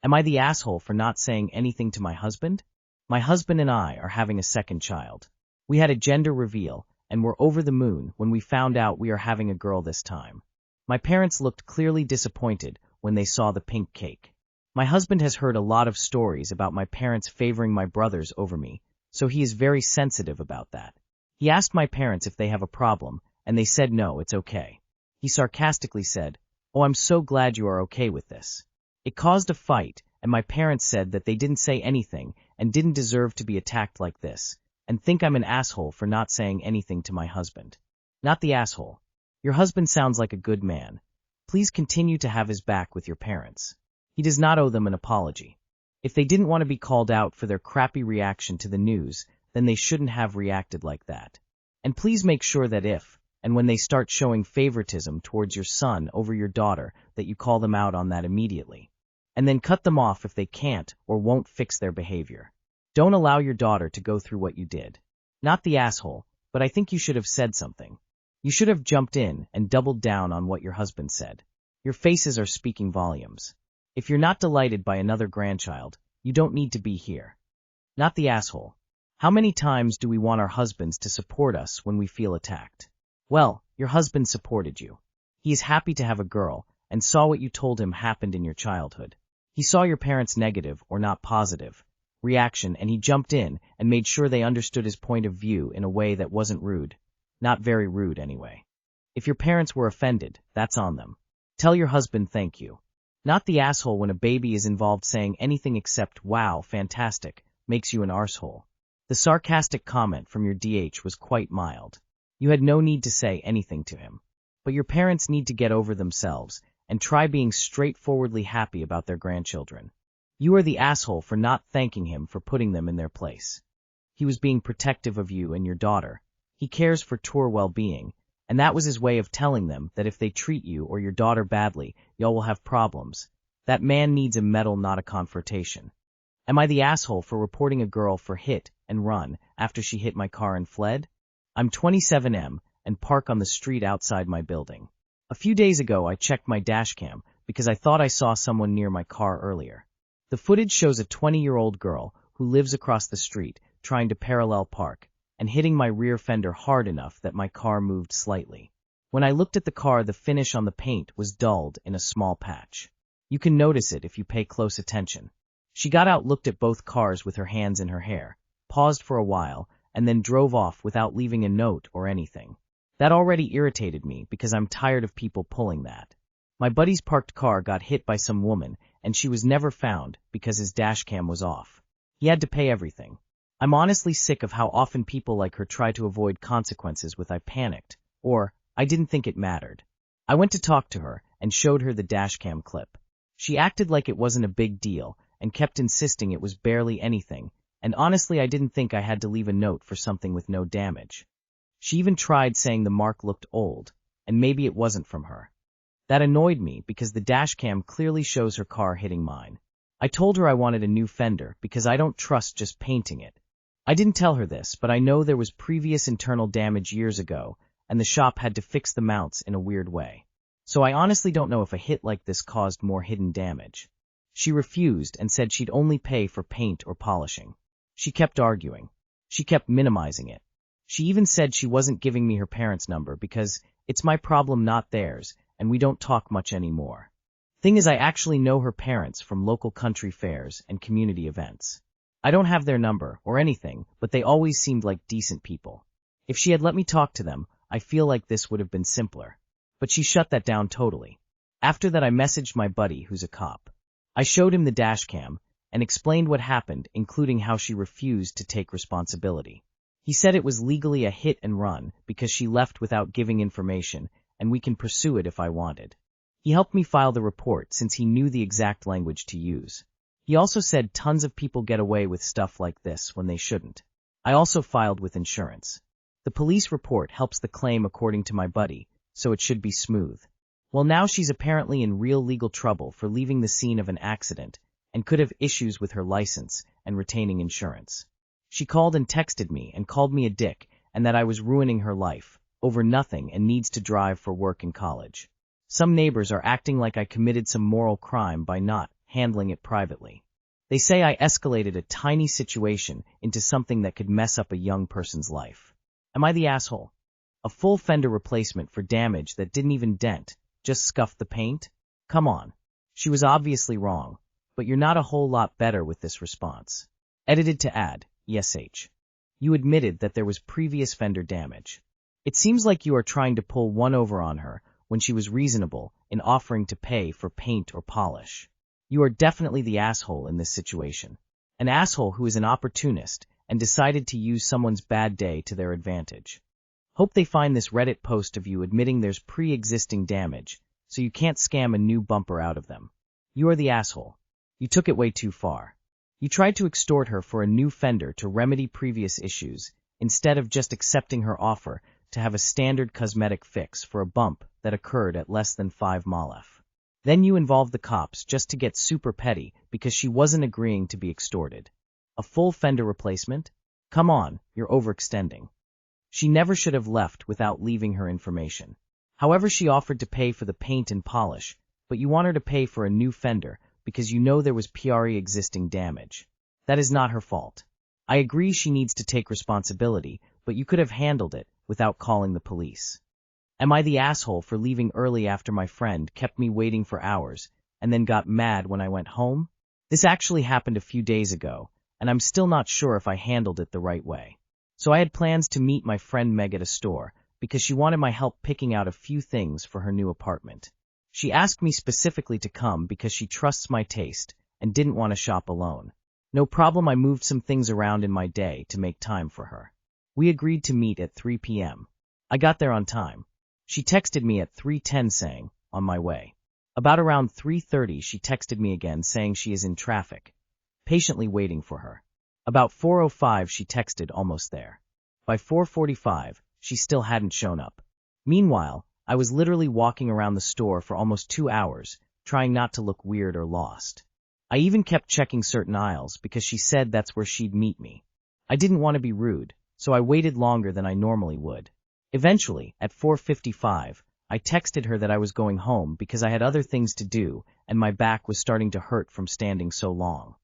Am I the asshole for not saying anything to my husband? My husband and I are having a second child. We had a gender reveal, and were over the moon when we found out we are having a girl this time. My parents looked clearly disappointed when they saw the pink cake. My husband has heard a lot of stories about my parents favoring my brothers over me, so he is very sensitive about that. He asked my parents if they have a problem, and they said no, it's okay. He sarcastically said, "Oh, I'm so glad you are okay with this." It caused a fight, and my parents said that they didn't say anything and didn't deserve to be attacked like this, and think I'm an asshole for not saying anything to my husband. Not the asshole. Your husband sounds like a good man. Please continue to have his back with your parents. He does not owe them an apology. If they didn't want to be called out for their crappy reaction to the news, then they shouldn't have reacted like that. And please make sure that if, and when they start showing favoritism towards your son over your daughter, that you call them out on that immediately. And then cut them off if they can't or won't fix their behavior. Don't allow your daughter to go through what you did. Not the asshole, but I think you should have said something. You should have jumped in and doubled down on what your husband said. Your faces are speaking volumes. If you're not delighted by another grandchild, you don't need to be here. Not the asshole. How many times do we want our husbands to support us when we feel attacked? Well, your husband supported you. He is happy to have a girl and saw what you told him happened in your childhood. He saw your parents' negative, or not positive, reaction, and he jumped in and made sure they understood his point of view in a way that wasn't rude. Not very rude anyway. If your parents were offended, that's on them. Tell your husband thank you. Not the asshole when a baby is involved saying anything except, "Wow, fantastic," makes you an arsehole. The sarcastic comment from your DH was quite mild. You had no need to say anything to him. But your parents need to get over themselves and try being straightforwardly happy about their grandchildren. You are the asshole for not thanking him for putting them in their place. He was being protective of you and your daughter. He cares for your well-being, and that was his way of telling them that if they treat you or your daughter badly, y'all will have problems. That man needs a medal, not a confrontation. Am I the asshole for reporting a girl for hit and run after she hit my car and fled? I'm 27M and park on the street outside my building. A few days ago I checked my dashcam because I thought I saw someone near my car earlier. The footage shows a 20-year-old girl who lives across the street trying to parallel park and hitting my rear fender hard enough that my car moved slightly. When I looked at the car, the finish on the paint was dulled in a small patch. You can notice it if you pay close attention. She got out, looked at both cars with her hands in her hair, paused for a while, and then drove off without leaving a note or anything. That already irritated me because I'm tired of people pulling that. My buddy's parked car got hit by some woman, and she was never found because his dashcam was off. He had to pay everything. I'm honestly sick of how often people like her try to avoid consequences with "I panicked," or "I didn't think it mattered." I went to talk to her and showed her the dashcam clip. She acted like it wasn't a big deal and kept insisting it was barely anything, and honestly I didn't think I had to leave a note for something with no damage. She even tried saying the mark looked old, and maybe it wasn't from her. That annoyed me because the dashcam clearly shows her car hitting mine. I told her I wanted a new fender because I don't trust just painting it. I didn't tell her this, but I know there was previous internal damage years ago, and the shop had to fix the mounts in a weird way. So I honestly don't know if a hit like this caused more hidden damage. She refused and said she'd only pay for paint or polishing. She kept arguing. She kept minimizing it. She even said she wasn't giving me her parents' number because it's my problem, not theirs, and we don't talk much anymore. Thing is, I actually know her parents from local country fairs and community events. I don't have their number or anything, but they always seemed like decent people. If she had let me talk to them, I feel like this would have been simpler. But she shut that down totally. After that I messaged my buddy who's a cop. I showed him the dashcam and explained what happened, including how she refused to take responsibility. He said it was legally a hit and run because she left without giving information, and we can pursue it if I wanted. He helped me file the report since he knew the exact language to use. He also said tons of people get away with stuff like this when they shouldn't. I also filed with insurance. The police report helps the claim according to my buddy, so it should be smooth. Well, now she's apparently in real legal trouble for leaving the scene of an accident and could have issues with her license and retaining insurance. She called and texted me and called me a dick and that I was ruining her life over nothing and needs to drive for work and college. Some neighbors are acting like I committed some moral crime by not handling it privately. They say I escalated a tiny situation into something that could mess up a young person's life. Am I the asshole? A full fender replacement for damage that didn't even dent, just scuffed the paint? Come on. She was obviously wrong, but you're not a whole lot better with this response. Edited to add, ESH. You admitted that there was previous fender damage. It seems like you are trying to pull one over on her when she was reasonable in offering to pay for paint or polish. You are definitely the asshole in this situation. An asshole who is an opportunist and decided to use someone's bad day to their advantage. Hope they find this Reddit post of you admitting there's pre-existing damage, so you can't scam a new bumper out of them. You are the asshole. You took it way too far. You tried to extort her for a new fender to remedy previous issues, instead of just accepting her offer to have a standard cosmetic fix for a bump that occurred at less than 5 malef. Then you involved the cops just to get super petty because she wasn't agreeing to be extorted. A full fender replacement? Come on, you're overextending. She never should have left without leaving her information. However, she offered to pay for the paint and polish, but you want her to pay for a new fender because you know there was pre-existing damage. That is not her fault. I agree she needs to take responsibility, but you could have handled it without calling the police. Am I the asshole for leaving early after my friend kept me waiting for hours and then got mad when I went home? This actually happened a few days ago, and I'm still not sure if I handled it the right way. So I had plans to meet my friend Meg at a store because she wanted my help picking out a few things for her new apartment. She asked me specifically to come because she trusts my taste and didn't want to shop alone. No problem, I moved some things around in my day to make time for her. We agreed to meet at 3 p.m. I got there on time. She texted me at 3:10 saying, on my way. About around 3:30 she texted me again saying she is in traffic, patiently waiting for her. About 4:05 she texted almost there. By 4:45 she still hadn't shown up. Meanwhile, I was literally walking around the store for almost 2 hours, trying not to look weird or lost. I even kept checking certain aisles because she said that's where she'd meet me. I didn't want to be rude, so I waited longer than I normally would. Eventually, at 4:55, I texted her that I was going home because I had other things to do and my back was starting to hurt from standing so long.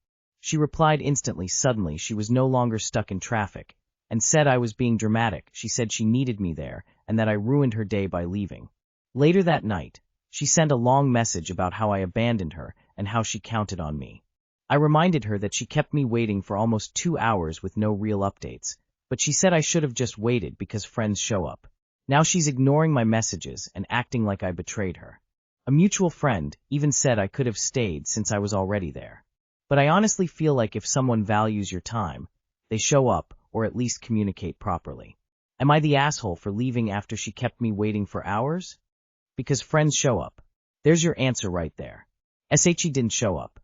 She replied instantly. Suddenly she was no longer stuck in traffic, and said I was being dramatic. She said she needed me there and that I ruined her day by leaving. Later that night, she sent a long message about how I abandoned her and how she counted on me. I reminded her that she kept me waiting for almost 2 hours with no real updates, but she said I should have just waited because friends show up. Now she's ignoring my messages and acting like I betrayed her. A mutual friend even said I could have stayed since I was already there. But I honestly feel like if someone values your time, they show up or at least communicate properly. Am I the asshole for leaving after she kept me waiting for hours? Because friends show up. There's your answer right there. SHE didn't show up.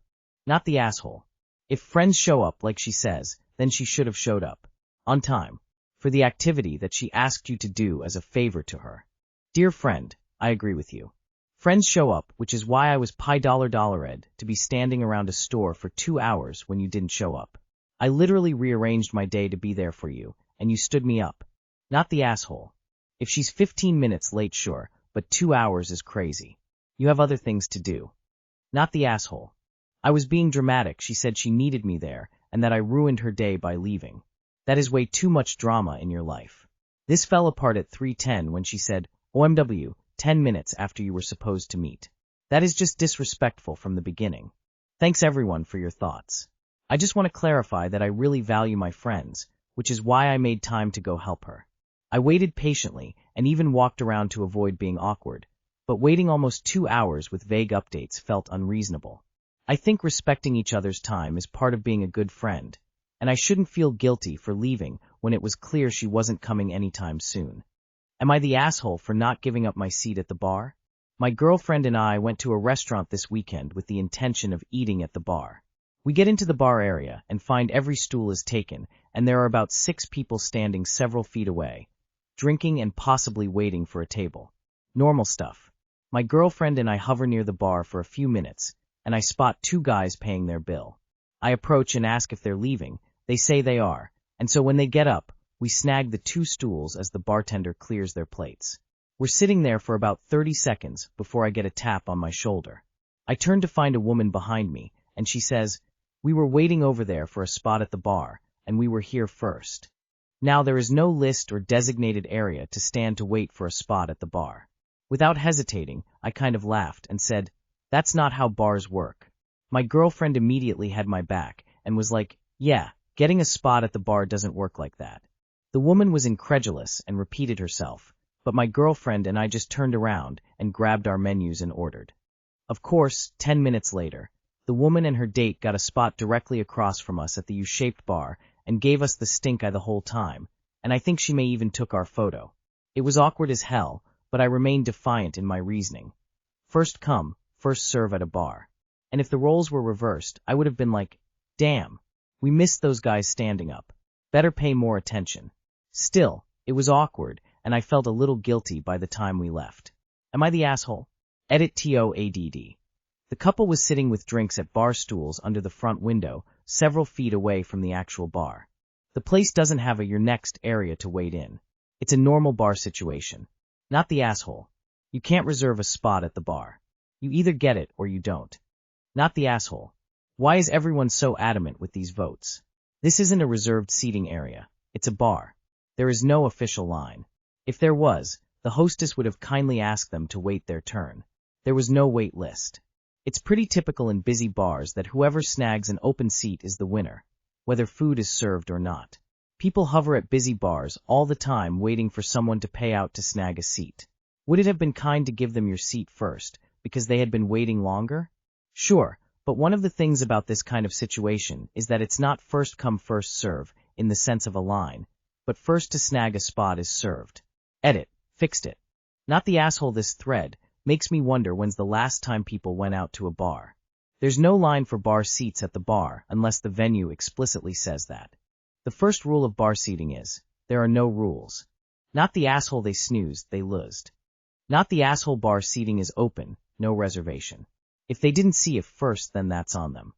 Not the asshole. If friends show up like she says, then she should have showed up. On time. For the activity that she asked you to do as a favor to her. Dear friend, I agree with you. Friends show up, which is why I was $ed to be standing around a store for 2 hours when you didn't show up. I literally rearranged my day to be there for you, and you stood me up. Not the asshole. If she's 15 minutes late, sure, but 2 hours is crazy. You have other things to do. Not the asshole. I was being dramatic. She said she needed me there, and that I ruined her day by leaving. That is way too much drama in your life. This fell apart at 3:10 when she said, OMW, 10 minutes after you were supposed to meet. That is just disrespectful from the beginning. Thanks everyone for your thoughts. I just want to clarify that I really value my friends, which is why I made time to go help her. I waited patiently and even walked around to avoid being awkward, but waiting almost 2 hours with vague updates felt unreasonable. I think respecting each other's time is part of being a good friend, and I shouldn't feel guilty for leaving when it was clear she wasn't coming anytime soon. Am I the asshole for not giving up my seat at the bar? My girlfriend and I went to a restaurant this weekend with the intention of eating at the bar. We get into the bar area and find every stool is taken, and there are about 6 people standing several feet away, drinking and possibly waiting for a table. Normal stuff. My girlfriend and I hover near the bar for a few minutes, and I spot 2 guys paying their bill. I approach and ask if they're leaving. They say they are, and so when they get up, we snag the 2 stools as the bartender clears their plates. We're sitting there for about 30 seconds before I get a tap on my shoulder. I turn to find a woman behind me, and she says, "We were waiting over there for a spot at the bar, and we were here first." Now there is no list or designated area to stand to wait for a spot at the bar. Without hesitating, I kind of laughed and said, "That's not how bars work." My girlfriend immediately had my back and was like, "Yeah, getting a spot at the bar doesn't work like that." The woman was incredulous and repeated herself, but my girlfriend and I just turned around and grabbed our menus and ordered. Of course, 10 minutes later, the woman and her date got a spot directly across from us at the U-shaped bar and gave us the stink eye the whole time, and I think she may even took our photo. It was awkward as hell, but I remained defiant in my reasoning. First come, first serve at a bar. And if the roles were reversed, I would have been like, "Damn, we missed those guys standing up. Better pay more attention." Still, it was awkward, and I felt a little guilty by the time we left. Am I the asshole? Edit TOADD. The couple was sitting with drinks at bar stools under the front window, several feet away from the actual bar. The place doesn't have a "you're next" area to wait in. It's a normal bar situation. Not the asshole. You can't reserve a spot at the bar. You either get it or you don't. Not the asshole. Why is everyone so adamant with these votes? This isn't a reserved seating area. It's a bar. There is no official line. If there was, the hostess would have kindly asked them to wait their turn. There was no wait list. It's pretty typical in busy bars that whoever snags an open seat is the winner, whether food is served or not. People hover at busy bars all the time waiting for someone to pay out to snag a seat. Would it have been kind to give them your seat first, because they had been waiting longer? Sure, but one of the things about this kind of situation is that it's not first come first serve in the sense of a line, but first to snag a spot is served. Edit, fixed it. Not the asshole. This thread makes me wonder when's the last time people went out to a bar. There's no line for bar seats at the bar unless the venue explicitly says that. The first rule of bar seating is, there are no rules. Not the asshole. They snoozed, they losed. Not the asshole. Bar seating is open, no reservation. If they didn't see it first, then that's on them.